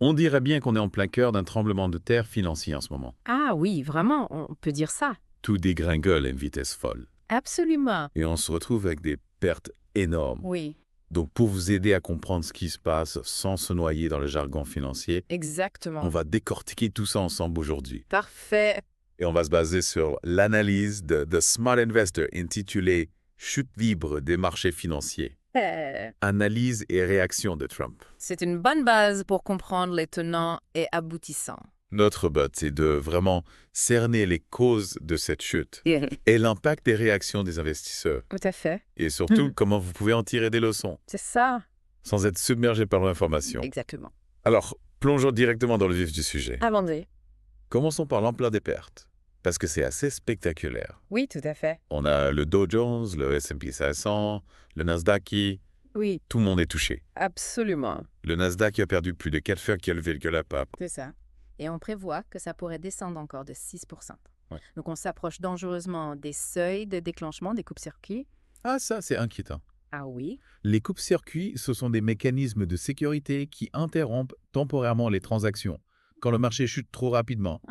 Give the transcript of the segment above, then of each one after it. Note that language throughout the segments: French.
On dirait bien qu'on est en plein cœur d'un tremblement de terre financier en ce moment. Ah oui, vraiment, on peut dire ça. Tout dégringole à une vitesse folle. Absolument. Et on se retrouve avec des pertes énormes. Oui, Donc pour vous aider à comprendre ce qui se passe sans se noyer dans le jargon financier, exactement. on va décortiquer tout ça ensemble aujourd'hui. Parfait. Et on va se baser sur l'analyse de The Smart Investor intitulée « Chute libre des marchés financiers ». Analyse et réaction de Trump. C'est une bonne base pour comprendre les tenants et aboutissants. Notre but, c'est de vraiment cerner les causes de cette chute et l'impact des réactions des investisseurs. Tout à fait. Et surtout, comment vous pouvez en tirer des leçons C'est ça. sans être submergé par l'information. Exactement. Alors, plongeons directement dans le vif du sujet. Allons-y. Commençons par l'ampleur des pertes, parce que c'est assez spectaculaire. Oui, tout à fait. On a le Dow Jones, le S&P 500, le Nasdaq Oui, tout le monde est touché. absolument. Le Nasdaq a perdu plus de 4 fois qu'il a levé que la pape. C'est ça. Et on prévoit que ça pourrait descendre encore de 6%. Ouais. Donc on s'approche dangereusement des seuils de déclenchement des coupes-circuits. Ah, ça, c'est inquiétant. Ah oui. Les coupes-circuits, ce sont des mécanismes de sécurité qui interrompent temporairement les transactions quand le marché chute trop rapidement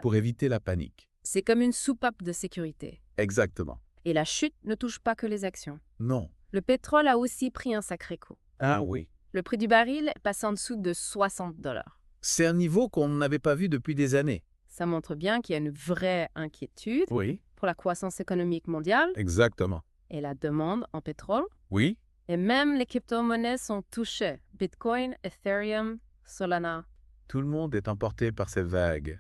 pour éviter la panique. C'est comme une soupape de sécurité. Exactement. Et la chute ne touche pas que les actions. Non. Le pétrole a aussi pris un sacré coup. Ah oui. Le prix du baril passe en dessous de 60 $. C'est un niveau qu'on n'avait pas vu depuis des années. Ça montre bien qu'il y a une vraie inquiétude Oui. pour la croissance économique mondiale Exactement. et la demande en pétrole. Oui. Et même les crypto-monnaies sont touchées. Bitcoin, Ethereum, Solana. Tout le monde est emporté par ces vagues.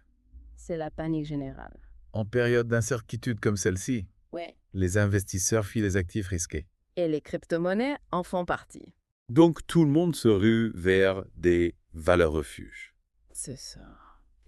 C'est la panique générale. En période d'incertitude comme celle-ci, Ouais. les investisseurs fuient les actifs risqués. Et les crypto-monnaies en font partie. Donc tout le monde se rue vers des valeurs refuges. C'est ça.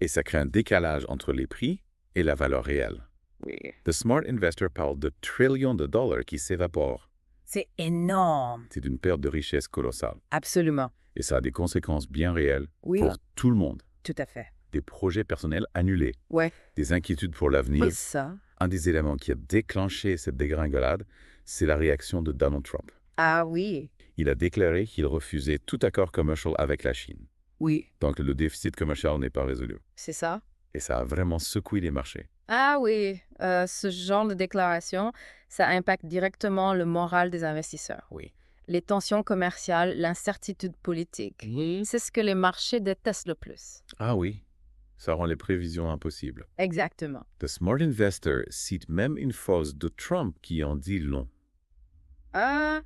Et ça crée un décalage entre les prix et la valeur réelle. Oui. The Smart Investor parle de trillions de dollars qui s'évaporent. C'est énorme. C'est une perte de richesse colossale. Absolument. Et ça a des conséquences bien réelles Oui. pour tout le monde. Tout à fait. Des projets personnels annulés, Ouais. des inquiétudes pour l'avenir. Oui, ça. Un des éléments qui a déclenché cette dégringolade, c'est la réaction de Donald Trump. Ah oui. Il a déclaré qu'il refusait tout accord commercial avec la Chine. Oui. Donc le déficit commercial n'est pas résolu. C'est ça. Et ça a vraiment secoué les marchés. Ah oui. Ce genre de déclaration, ça impacte directement le moral des investisseurs. Oui. Les tensions commerciales, l'incertitude politique. C'est ce que les marchés détestent le plus. Ah oui, ça rend les prévisions impossibles. Exactement. The Smart Investor cite même une phrase de Trump qui en dit long. Ah,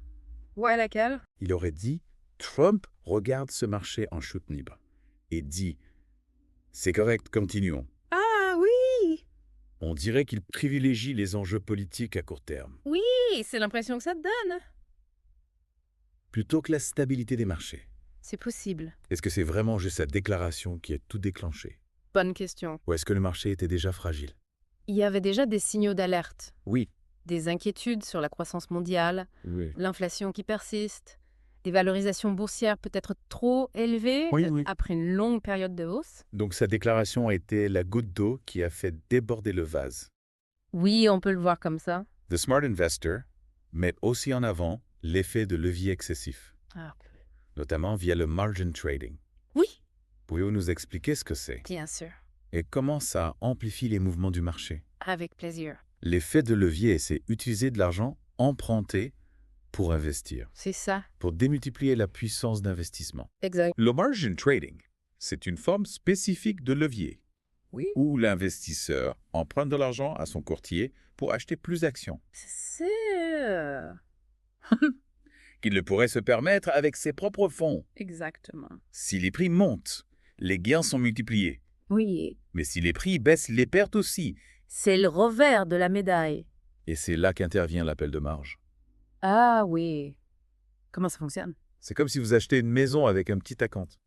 ouais, laquelle? Il aurait dit « Trump regarde ce marché en chute libre et dit « C'est correct, continuons ». Ah oui! On dirait qu'il privilégie les enjeux politiques à court terme, Oui, c'est l'impression que ça te donne. plutôt que la stabilité des marchés. C'est possible. Est-ce que c'est vraiment juste sa déclaration qui a tout déclenché? Bonne question. Ou est-ce que le marché était déjà fragile? Il y avait déjà des signaux d'alerte, Oui. des inquiétudes sur la croissance mondiale, Oui. l'inflation qui persiste, des valorisations boursières peut-être trop élevées Oui. après une longue période de hausse. Donc sa déclaration a été la goutte d'eau qui a fait déborder le vase. Oui, on peut le voir comme ça. The Smart Investor met aussi en avant l'effet de levier excessif, Ah, notamment via le margin trading. oui, Pouvez-vous nous expliquer ce que c'est bien sûr. et comment ça amplifie les mouvements du marché? Avec plaisir. L'effet de levier, c'est utiliser de l'argent emprunté pour investir, C'est ça. pour démultiplier la puissance d'investissement. Exact. Le margin trading, c'est une forme spécifique de levier Oui. où l'investisseur emprunte de l'argent à son courtier pour acheter plus d'actions C'est... qu'il ne pourrait se permettre avec ses propres fonds. Exactement. Si les prix montent, les gains sont multipliés. Oui. Mais si les prix baissent, les pertes aussi. C'est le revers de la médaille. Et c'est là qu'intervient l'appel de marge. Ah oui. Comment ça fonctionne? C'est comme si vous achetez une maison avec un petit acompte.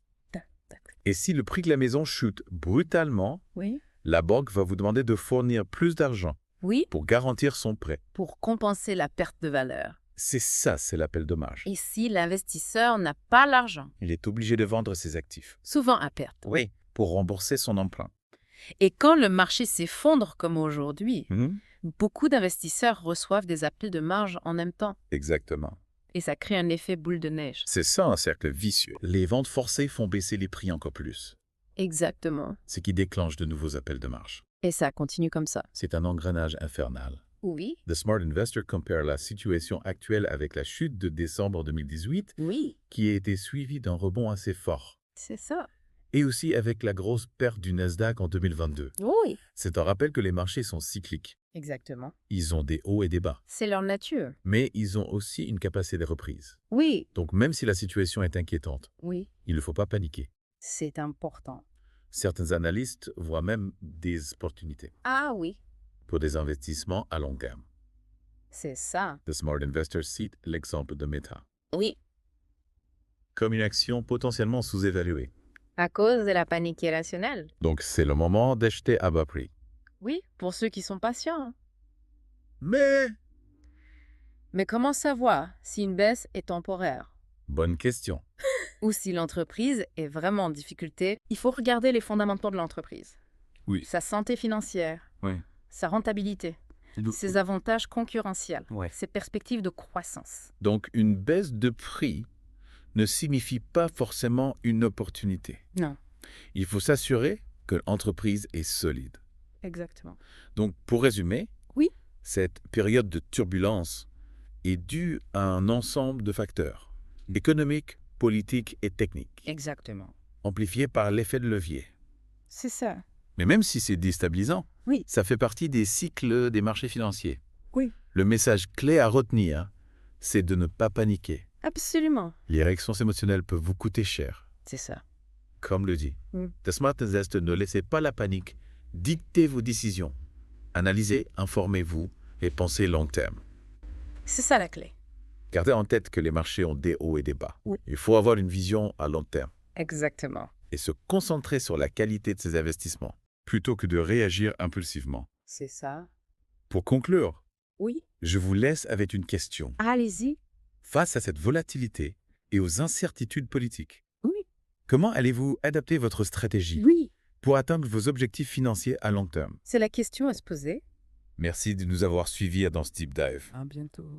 Et si le prix de la maison chute brutalement, Oui. la banque va vous demander de fournir plus d'argent Oui, pour garantir son prêt. pour compenser la perte de valeur. C'est ça, c'est l'appel de marge. Et si l'investisseur n'a pas l'argent, Il est obligé de vendre ses actifs. souvent à perte. Oui, pour rembourser son emprunt. Et quand le marché s'effondre comme aujourd'hui, beaucoup d'investisseurs reçoivent des appels de marge en même temps. Exactement. Et ça crée un effet boule de neige. C'est ça un cercle vicieux. Les ventes forcées font baisser les prix encore plus, Exactement. ce qui déclenche de nouveaux appels de marge. Et ça continue comme ça. C'est un engrenage infernal. Oui. The Smart Investor compare la situation actuelle avec la chute de décembre 2018, Oui. qui a été suivie d'un rebond assez fort, C'est ça. et aussi avec la grosse perte du Nasdaq en 2022. Oui. C'est un rappel que les marchés sont cycliques. Exactement. Ils ont des hauts et des bas, C'est leur nature. mais ils ont aussi une capacité de reprise. Oui. Donc même si la situation est inquiétante, Oui. il ne faut pas paniquer. C'est important. Certains analystes voient même des opportunités Ah oui. pour des investissements à long terme. C'est ça. The Smart Investor cite l'exemple de Meta, Oui. comme une action potentiellement sous-évaluée. À cause de la panique irrationnelle. Donc c'est le moment d'acheter à bas prix. Oui, pour ceux qui sont patients. Mais... Mais comment savoir si une baisse est temporaire Bonne question. ou si l'entreprise est vraiment en difficulté? Il faut regarder les fondamentaux de l'entreprise. Oui. Sa santé financière, Oui. sa rentabilité, ses avantages concurrentiels, Ouais. ses perspectives de croissance. Donc une baisse de prix ne signifie pas forcément une opportunité. Non, Il faut s'assurer que l'entreprise est solide. exactement. Donc pour résumer, Oui. cette période de turbulence est due à un ensemble de facteurs économiques, politiques et techniques, Exactement. amplifiés par l'effet de levier. C'est ça. Mais même si c'est déstabilisant, Oui. ça fait partie des cycles des marchés financiers. Oui. Le message clé à retenir, c'est de ne pas paniquer. Absolument. Les réactions émotionnelles peuvent vous coûter cher. C'est ça. Comme le dit Mm. The Smart Investor, ne laissez pas la panique dicter vos décisions. Analysez, informez-vous et pensez long terme. C'est ça la clé. Gardez en tête que les marchés ont des hauts et des bas. Oui. Il faut avoir une vision à long terme Exactement. et se concentrer sur la qualité de ses investissements plutôt que de réagir impulsivement. C'est ça. Pour conclure, Oui. je vous laisse avec une question. Allez-y. Face à cette volatilité et aux incertitudes politiques, Oui. comment allez-vous adapter votre stratégie Oui. pour atteindre vos objectifs financiers à long terme? C'est la question à se poser. Merci de nous avoir suivis dans ce deep dive. À bientôt.